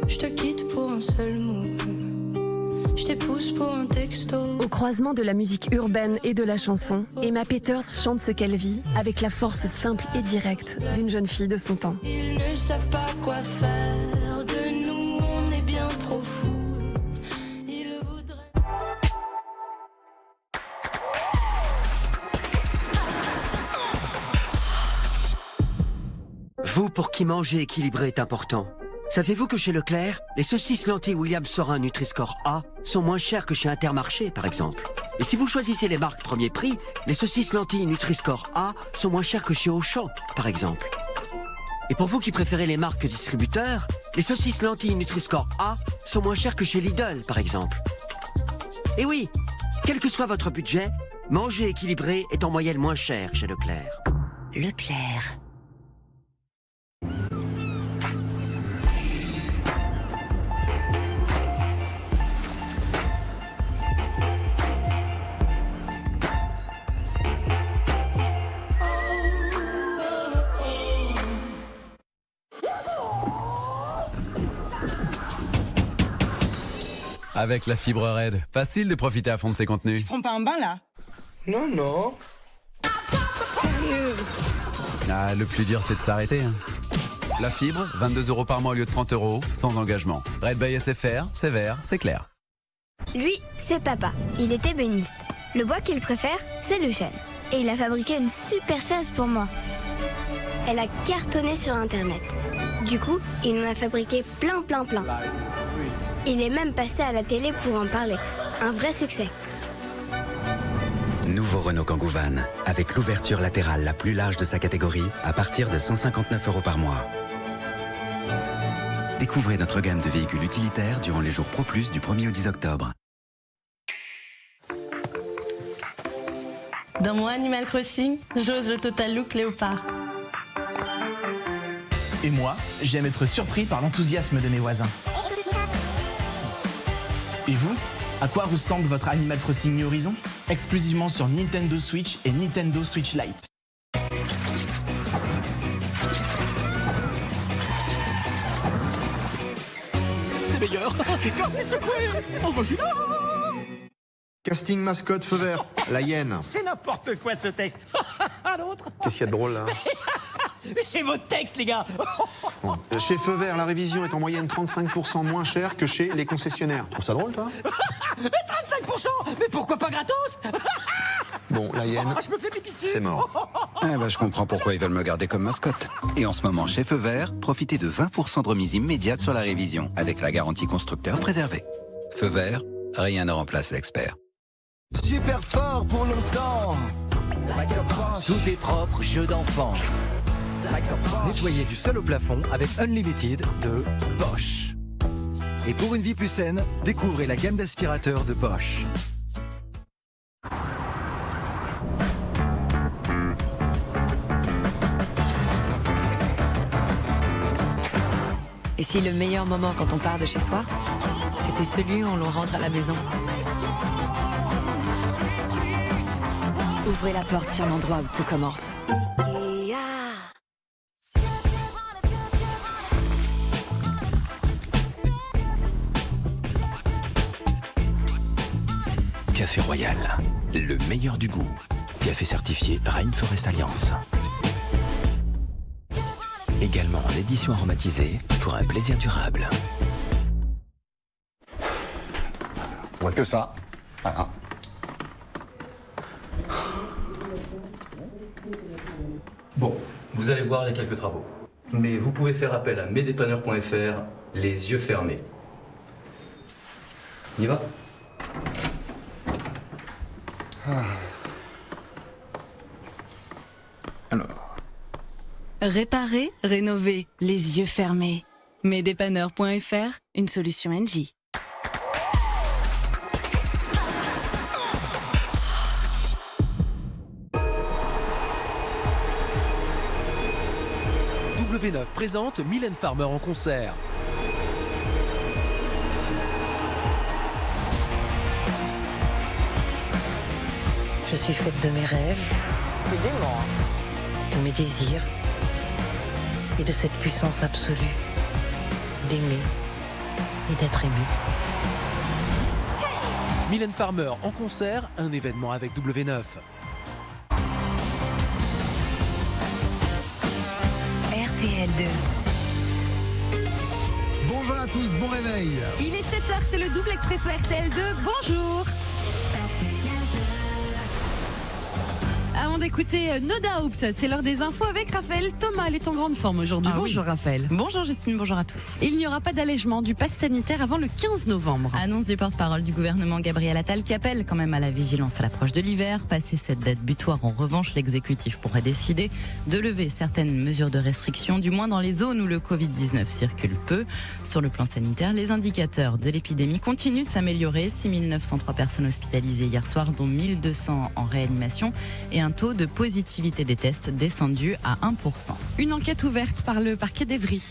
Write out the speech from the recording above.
Je te quitte pour un seul mot. Je t'épouse pour un texto. Au croisement de la musique urbaine et de la chanson, Emma Peters chante ce qu'elle vit avec la force simple et directe d'une jeune fille de son temps. Ils ne savent pas quoi faire de nous, on est bien trop fous. Ils voudraient... Vous, pour qui manger équilibré est important. Savez-vous que chez Leclerc, les saucisses lentilles William Sorin Nutri-Score A sont moins chères que chez Intermarché, par exemple. Et si vous choisissez les marques premier prix, les saucisses lentilles Nutri-Score A sont moins chères que chez Auchan, par exemple. Et pour vous qui préférez les marques distributeurs, les saucisses lentilles Nutri-Score A sont moins chères que chez Lidl, par exemple. Et oui, quel que soit votre budget, manger équilibré est en moyenne moins cher chez Leclerc. Leclerc. Avec la fibre Red, facile de profiter à fond de ses contenus. Je prends pas un bain là? Non, non. Sérieux? Ah, le plus dur c'est de s'arrêter. Hein. La fibre, 22 € par mois au lieu de 30 €, sans engagement. Red by SFR, c'est vert, c'est clair. Lui, c'est papa. Il est ébéniste. Le bois qu'il préfère, c'est le chêne. Et il a fabriqué une super chaise pour moi. Elle a cartonné sur Internet. Du coup, il en a fabriqué plein. Il est même passé à la télé pour en parler. Un vrai succès. Nouveau Renault Kangoo Van, avec l'ouverture latérale la plus large de sa catégorie, à partir de 159 € par mois. Découvrez notre gamme de véhicules utilitaires durant les jours Pro Plus du 1er au 10 octobre. Dans mon Animal Crossing, j'ose le Total Look Léopard. Et moi, j'aime être surpris par l'enthousiasme de mes voisins. Et vous, à quoi ressemble votre Animal Crossing New Horizons? Exclusivement sur Nintendo Switch et Nintendo Switch Lite. C'est meilleur quand c'est secoué. Original. Casting mascotte feu vert, la hyène. C'est n'importe quoi ce texte. L'autre. Qu'est-ce qu'il y a de drôle là? Mais c'est votre texte, les gars. Bon. Chez Feu Vert, la révision est en moyenne 35% moins chère que chez les concessionnaires. Tu trouves ça drôle, toi? 35%. Mais pourquoi pas gratos? Bon, la hyène, Je me fais pipi dessus. c'est mort. Eh ben, je comprends pourquoi ils veulent me garder comme mascotte. Et en ce moment, chez Feu Vert, profitez de 20% de remise immédiate sur la révision, avec la garantie constructeur préservée. Feu Vert, rien ne remplace l'expert. Super fort pour longtemps. Tout est propre, jeu d'enfant. Nettoyez du sol au plafond avec Unlimited de Bosch. Et pour une vie plus saine, découvrez la gamme d'aspirateurs de Bosch. Et si le meilleur moment quand on part de chez soi, c'était celui où l'on rentre à la maison? Ouvrez la porte sur l'endroit où tout commence. Café Royal, le meilleur du goût. Café certifié Rainforest Alliance. Également en édition aromatisée pour un plaisir durable. On voit que ça. Voilà. Bon, vous allez voir, il y a quelques travaux. Mais vous pouvez faire appel à mesdépanneurs.fr les yeux fermés. On y va? Alors. Réparer, rénover, les yeux fermés. Mesdépanneurs.fr, une solution NJ. W9 présente Mylène Farmer en concert. Je suis faite de mes rêves. C'est dément, hein. De mes désirs. Et de cette puissance absolue. D'aimer et d'être aimé. Mylène Farmer en concert, un événement avec W9. RTL2. Bonjour à tous, bon réveil. Il est 7h, c'est le double expresso RTL2. Bonjour. Avant d'écouter No Doubt, c'est l'heure des infos avec Raphaël Thomas. Elle est en grande forme aujourd'hui. Bonjour Raphaël. Bonjour Justine, bonjour à tous. Il n'y aura pas d'allègement du pass sanitaire avant le 15 novembre. Annonce du porte-parole du gouvernement Gabriel Attal qui appelle quand même à la vigilance à l'approche de l'hiver. Passé cette date butoir, en revanche, l'exécutif pourrait décider de lever certaines mesures de restriction, du moins dans les zones où le Covid-19 circule peu. Sur le plan sanitaire, les indicateurs de l'épidémie continuent de s'améliorer. 6 903 personnes hospitalisées hier soir, dont 1 200 en réanimation et un taux de positivité des tests descendu à 1%. Une enquête ouverte par le parquet d'Evry.